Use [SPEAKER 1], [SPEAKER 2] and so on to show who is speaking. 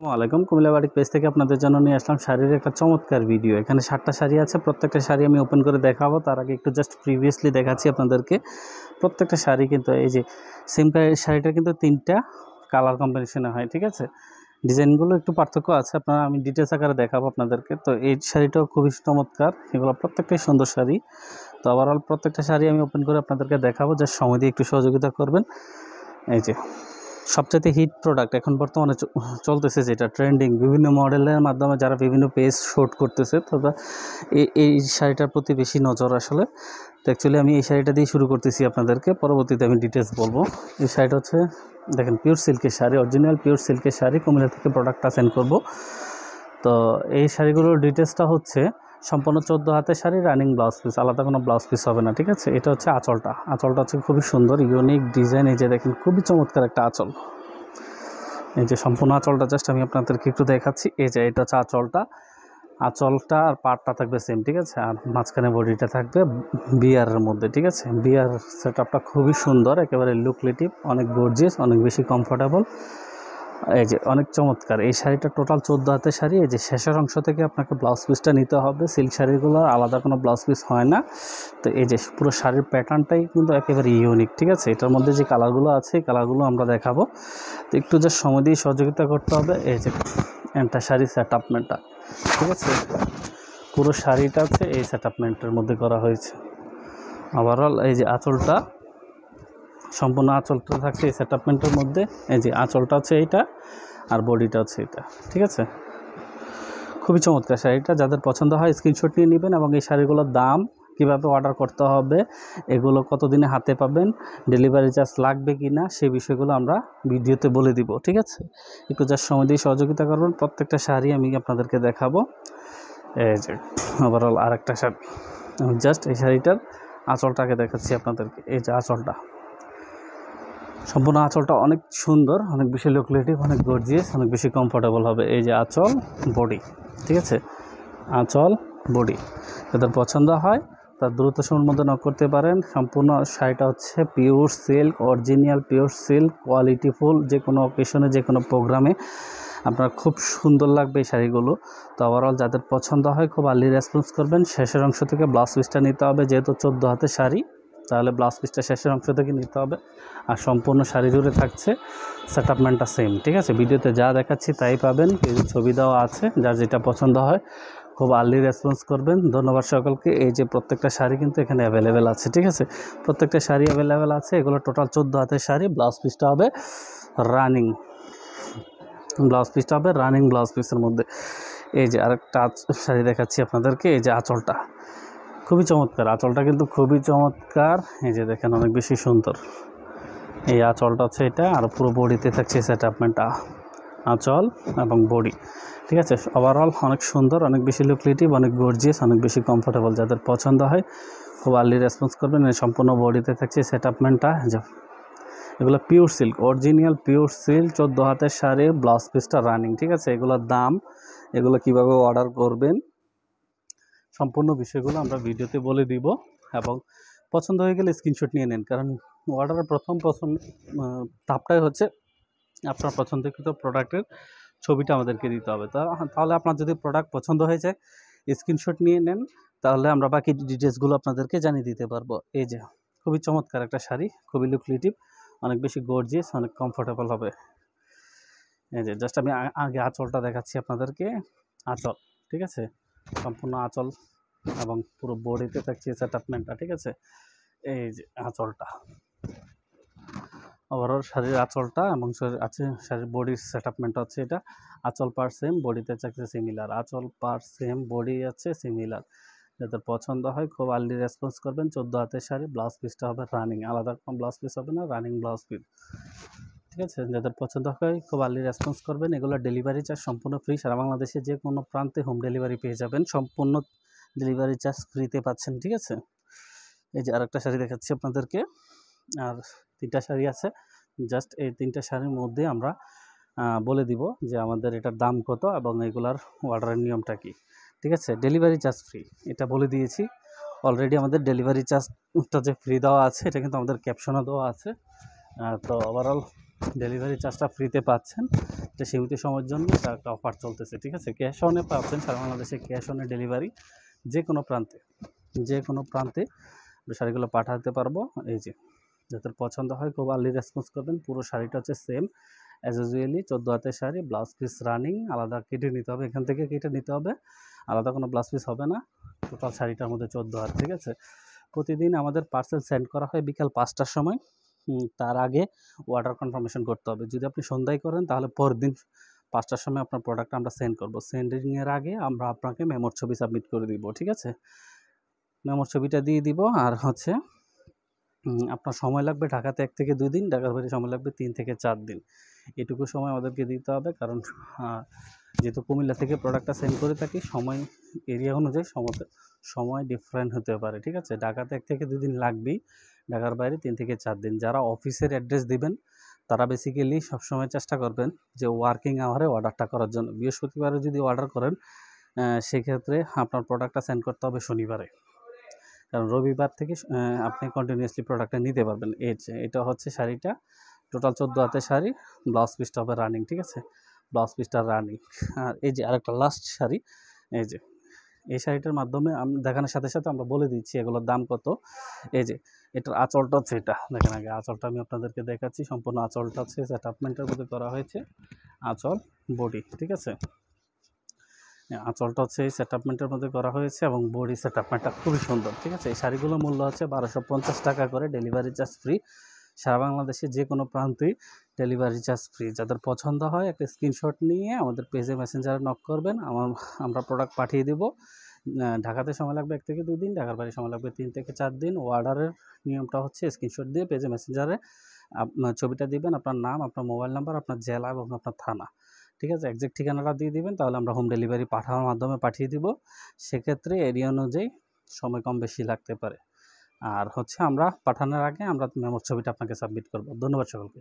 [SPEAKER 1] আসসালামাইকুম Comilla batik page থেকে আপনাদের জন্য নিয়ে আসলাম শাড়ির একটা চমৎকার ভিডিও। এখানে 7টা শাড়ি আছে, প্রত্যেকটা শাড়ি আমি ওপেন করে দেখাবো। তার আগে একটু জাস্ট প্রিভিয়াসলি দেখাচ্ছি আপনাদেরকে। প্রত্যেকটা শাড়ি কিন্তু এই যে সেম শাড়িটা কিন্তু 3টা কালার কম্বিনেশনে হয়, ঠিক আছে। ডিজাইনগুলো একটু পার্থক্য আছে, আপনারা আমি ডিটেলস আকারে দেখাবো আপনাদেরকে। তো এই শাড়িটাও খুবই চমৎকার, এগুলো প্রত্যেকটাই সুন্দর শাড়ি। তো ওভারঅল প্রত্যেকটা শাড়ি আমি ওপেন করে আপনাদেরকে দেখাবো, জাস্ট সময় দিয়ে একটু সহযোগিতা করবেন। এই যে সবচেয়ে হিট প্রোডাক্ট এখন বর্তমানে চলতেছে, যেটা ট্রেন্ডিং, বিভিন্ন মডেলের মাধ্যমে যারা বিভিন্ন পেজ শ্যুট করতেছে, তবে এই শাড়িটার প্রতি বেশি নজর আসলে। তো অ্যাকচুয়ালি আমি এই শাড়িটা দিয়ে শুরু করতেছি আপনাদেরকে, পরবর্তীতে আমি ডিটেলস বলবো। এই শাড়িটা হচ্ছে দেখেন পিওর সিল্কের শাড়ি, অরিজিনাল পিওর সিল্কের শাড়ি, কুমিল্লা থেকে প্রোডাক্টটা সেন্ড করব। তো এই শাড়িগুলোর ডিটেলসটা হচ্ছে সম্পূর্ণ 14 হাতের শাড়ি, রানিং ব্লাউজ পিস, আলাদা কোনো ব্লাউজ পিস হবে না, ঠিক আছে। এটা হচ্ছে আঁচলটা হচ্ছে খুবই সুন্দর, ইউনিক ডিজাইন। এই যে দেখেন খুবই চমৎকার একটা আঁচল। এই যে সম্পূর্ণ আঁচলটা জাস্ট আমি আপনাদেরকে একটু দেখাচ্ছি। এই যে এটা হচ্ছে আঁচলটা আর পাড়টা থাকবে সেম, ঠিক আছে। আর মাঝখানে বডিটা থাকবে বিয়ারের মধ্যে, ঠিক আছে। বিয়ার সেটআপটা খুবই সুন্দর, একেবারে লুকলেটিভ, অনেক গর্জিয়াস, অনেক বেশি কমফোর্টেবল। এই যে অনেক চমৎকার এই শাড়িটা। টোটাল 14 হাতের শাড়ি। এই যে শেষের অংশ থেকে আপনাকে ব্লাউজ পিসটা নিতে হবে। সিল্ক শাড়িগুলোর আলাদা কোনো ব্লাউজ পিস হয় না। তো এই যে পুরো শাড়ির প্যাটার্নটাই কিন্তু একেবারে ইউনিক, ঠিক আছে। এটার মধ্যে যে কালারগুলো আছে এই কালারগুলো আমরা দেখাবো। তো একটু জাস্ট সময় দিয়ে সহযোগিতা করতে হবে। এই যে একটা শাড়ি সেটআপমেন্টটা, ঠিক আছে, পুরো শাড়িটা আছে এই সেটআপমেন্টের মধ্যে করা হয়েছে। ওভারঅল এই যে আঁচলটা, সম্পূর্ণ আঁচলটা থাকছে এই সেটআপমেন্টের মধ্যে। এই যে আঁচলটা হচ্ছে এইটা, আর বডিটা হচ্ছে এটা, ঠিক আছে। খুবই চমৎকার শাড়িটা। যাদের পছন্দ হয় স্ক্রিনশট নিয়ে নেবেন, এবং এই শাড়িগুলোর দাম, কীভাবে অর্ডার করতে হবে, এগুলো কতদিনে হাতে পাবেন, ডেলিভারি চার্জ লাগবে কি না, সেই বিষয়গুলো আমরা ভিডিওতে বলে দিব, ঠিক আছে। একটু জাস্ট সময় দিয়ে সহযোগিতা করবেন। প্রত্যেকটা শাড়ি আমি আপনাদেরকে দেখাবো। এই যে ওভারঅল আরেকটা শাড়ি, আমি জাস্ট এই শাড়িটার আঁচলটাকে দেখাচ্ছি আপনাদেরকে। এই যে আঁচলটা, সম্পূর্ণ আঁচলটা অনেক সুন্দর, অনেক বেশি লুকলেটিভ, অনেক গর্জিয়াস, অনেক বেশি কমফোর্টেবল হবে। এই যে আঁচল, বডি, ঠিক আছে, আঁচল, বডি। যাদের পছন্দ হয় তার দ্রুত সময়ের মধ্যে নক করতে পারেন। সম্পূর্ণ শাড়িটা হচ্ছে pure silk, original pure silk, qualityful. যে কোনো অকেশনে, যে কোনো প্রোগ্রামে আপনার খুব সুন্দর লাগবে এই শাড়িগুলো। তো ওভারঅল যাদের পছন্দ হয় খুব আর্লি রেসপন্স করবেন। শেষের অংশ থেকে ব্লাউজ পিসটা নিতে হবে, যেহেতু 14 হাতের শাড়ি, তাহলে ব্লাউজ পিসটা শেষের অংশ থেকে নিতে হবে। আর সম্পূর্ণ শাড়ি জুড়ে থাকছে সেটআপমেন্টটা সেম, ঠিক আছে। ভিডিওতে যা দেখাচ্ছি তাই পাবেন, কিছু ছবি দেওয়া আছে, যার যেটা পছন্দ হয় খুব আর্লি রেসপন্স করবেন। ধন্যবাদ সকলকে। এই যে প্রত্যেকটা শাড়ি কিন্তু এখানে অ্যাভেলেবেল আছে, ঠিক আছে। প্রত্যেকটা শাড়ি অ্যাভেলেবেল আছে। এগুলো টোটাল 14 হাতের শাড়ি। ব্লাউজ পিসটা হবে রানিং, ব্লাউজ পিসের মধ্যে। এই যে আরেকটা শাড়ি দেখাচ্ছি আপনাদেরকে। এই যে আঁচলটা খুবই চমৎকার, আঁচলটা কিন্তু খুবই চমৎকার। এই যে দেখেন অনেক বেশি সুন্দর এই আঁচলটা হচ্ছে এটা, আর পুরো বডিতে থাকছে সেটআপমেন্টটা, আঁচল এবং বডি, ঠিক আছে। ওভারঅল অনেক সুন্দর, অনেক বেশি লুকলেটিভ, অনেক গর্জিয়াস, অনেক বেশি কমফোর্টেবল। যাদের পছন্দ হয় খুব আর্লি রেসপন্স করবেন। এই সম্পূর্ণ বডিতে থাকছে সেটআপমেন্টটা। এগুলো pure silk, original pure silk, 14 হাতের শাড়ি, ব্লাউজ পিসটা রানিং, ঠিক আছে। এগুলোর দাম, এগুলো কিভাবে অর্ডার করবেন, সম্পূর্ণ বিষয়গুলো আমরা ভিডিওতে বলে দিব। এবং পছন্দ হয়ে গেলে স্ক্রিনশট নিয়ে নেন, কারণ অর্ডারের প্রথম ধাপটাই হচ্ছে আপনার পছন্দকৃত প্রোডাক্টের ছবিটা আমাদেরকে দিতে হবে। তাহলে আপনার যদি প্রোডাক্ট পছন্দ হয়ে যায় স্ক্রিনশট নিয়ে নেন, তাহলে আমরা বাকি ডিটেলসগুলো আপনাদেরকে জানিয়ে দিতে পারবো। এই যে খুবই চমৎকার একটা শাড়ি, খুবই লুকলেটিভ, অনেক বেশি গর্জিয়াস, অনেক কমফোর্টেবল হবে। এই যে জাস্ট আমি আগে আঁচলটা দেখাচ্ছি আপনাদেরকে। আঁচল, ঠিক আছে, সম্পূর্ণ আঁচল এবং পুরো বডিতে থাকছে সেটআপমেন্টটা, ঠিক আছে। এই যে আঁচলটা, ওভারঅল শাড়ির আঁচলটা এবং শাড়ির বডির সেটআপমেন্টটা হচ্ছে এটা। আঁচল পার সেম, বডিতে থাকছে সিমিলার, আঁচল পার সেম, বডি আছে সিমিলার। যাদের পছন্দ হয় খুব আর্লি রেসপন্স করবেন। 14 হাতের শাড়ি, ব্লাউজ পিসটা হবে রানিং, আলাদা কোনো ব্লাউজ পিস হবে না, রানিং ব্লাউজ পিস, ঠিক আছে। যাদের পছন্দ হয় খুব আর্লি রেসপন্স করবেন। এগুলো ডেলিভারি চার্জ সম্পূর্ণ ফ্রি, সারা বাংলাদেশে যে কোনো প্রান্তে হোম ডেলিভারি পেয়ে যাবেন, সম্পূর্ণ ডেলিভারি চার্জ ফ্রিতে পাচ্ছেন, ঠিক আছে। এই যে আরেকটা শাড়ি দেখাচ্ছি আপনাদেরকে, আর 3টা শাড়ি আছে। জাস্ট এই 3টা শাড়ির মধ্যে আমরা বলে দিব যে আমাদের এটার দাম কত এবং এগুলার অর্ডারের নিয়মটা কী, ঠিক আছে। ডেলিভারি চার্জ ফ্রি, এটা বলে দিয়েছি অলরেডি। আমাদের ডেলিভারি চার্জটা যে ফ্রি দেওয়া আছে, এটা কিন্তু আমাদের ক্যাপশনে দেওয়া আছে। তো ওভারঅল ডেলিভারি চার্জটা ফ্রিতে পাচ্ছেন, এটা সীমিত সময়ের জন্য এটা একটা অফার চলতেছে, ঠিক আছে। ক্যাশ অনে পাচ্ছেন সারা বাংলাদেশে, ক্যাশ অনে ডেলিভারি যে কোনো প্রান্তে শাড়িগুলো পাঠাতে পারবো। এই যে যাদের পছন্দ হয় খুব আর্লি রেসপন্স করবেন। পুরো শাড়িটা হচ্ছে সেম অ্যাজ ইউজুয়ালি 14 হাতের শাড়ি, ব্লাউজ পিস রানিং, আলাদা কেটে নিতে হবে, এখান থেকে কেটে নিতে হবে, আলাদা কোনো ব্লাউজ পিস হবে না। টোটাল শাড়িটার মধ্যে 14 হাত, ঠিক আছে। প্রতিদিন আমাদের পার্সেল সেন্ড করা হয় বিকাল 5টার সময়। তার আগে অর্ডার কনফার্মেশন করতে হবে। যদি আপনি সন্ধ্যায় করেন তাহলে পরদিন 5টার সময় আপনার প্রোডাক্টটা আমরা সেন্ড করব। সেন্ডিংয়ের আগে আমরা আপনাকে মেমোর ছবি সাবমিট করে দিব, ঠিক আছে। মেমোর ছবিটা দিয়ে দিব। আর হচ্ছে আপনার সময় লাগবে ঢাকাতে 1 থেকে 2 দিন, ঢাকার বাইরে সময় লাগবে 3 থেকে 4 দিন। এটুকু সময় আমাদেরকে দিতে হবে, কারণ যেহেতু কুমিল্লা থেকে প্রোডাক্টটা সেন্ড করে থাকি, সময় এরিয়া অনুযায়ী সময় ডিফারেন্ট হতে পারে, ঠিক আছে। ঢাকাতে 1 থেকে 2 দিন লাগবেই, ঢাকার বাইরে 3 থেকে 4 দিন। যারা অফিসের অ্যাড্রেস দিবেন তারা বেসিক্যালি সবসময় চেষ্টা করবেন যে ওয়ার্কিং আওয়ারে অর্ডারটা করার জন্য। বৃহস্পতিবারে যদি অর্ডার করেন সেক্ষেত্রে আপনার প্রোডাক্টটা সেন্ড করতে হবে শনিবারে, কারণ রবিবার থেকে আপনি কন্টিনিউয়াসলি প্রোডাক্টটা নিতে পারবেন। এটা হচ্ছে শাড়িটা, টোটাল 14 হাতের শাড়ি, ব্লাউজ পিসটা হবে রানিং, ঠিক আছে। ব্লাউজ পিসটা রানিং। আর এই যে আরেকটা লাস্ট শাড়ি, এই যে এই শাড়িটার মাধ্যমে দেখানোর সাথে সাথে আমরা বলে দিচ্ছি এগুলোর দাম কত। এই যে এটার আঁচলটা হচ্ছে এটা, দেখেন আগে আঁচলটা আমি আপনাদেরকে দেখাচ্ছি। সম্পূর্ণ আঁচলটা হচ্ছে সেটআপমেন্টের মধ্যে করা হয়েছে, আঁচল বডি, ঠিক আছে। আঁচলটা হচ্ছে এই সেটআপমেন্টের মধ্যে করা হয়েছে এবং বডি সেটআপমেন্টটা খুবই সুন্দর, ঠিক আছে। এই শাড়িগুলোর মূল্য হচ্ছে 1250 টাকা করে, ডেলিভারি চার্জ ফ্রি। সারা বাংলাদেশে যে কোনো প্রান্তেই ডেলিভারি চার্জ ফ্রি। যাদের পছন্দ হয় একটা স্ক্রিনশট নিয়ে আমাদের পেজে মেসেঞ্জারে নক করবেন, আমরা প্রোডাক্ট পাঠিয়ে দেবো। ঢাকাতে সময় লাগবে 1 থেকে 2 দিন, ঢাকার বাইরে সময় লাগবে 3 থেকে 4 দিন। অর্ডারের নিয়মটা হচ্ছে স্ক্রিনশট দিয়ে পেজে মেসেঞ্জারে আপনার ছবিটা দিবেন, আপনার নাম, আপনার মোবাইল নাম্বার, আপনার জেলা এবং আপনার থানা, ঠিক আছে। এক্সাক্ট ঠিকানাটা দিয়ে দিবেন, তাহলে আমরা হোম ডেলিভারি পাঠানোর মাধ্যমে পাঠিয়ে দিব। সেক্ষেত্রে এরিয়া অনুযায়ী সময় কম বেশি লাগতে পারে। আর হচ্ছে আমরা পাঠানোর আগে আমরা মেমোর ছবিটা আপনাকে সাবমিট করব। ধন্যবাদ সকলকে।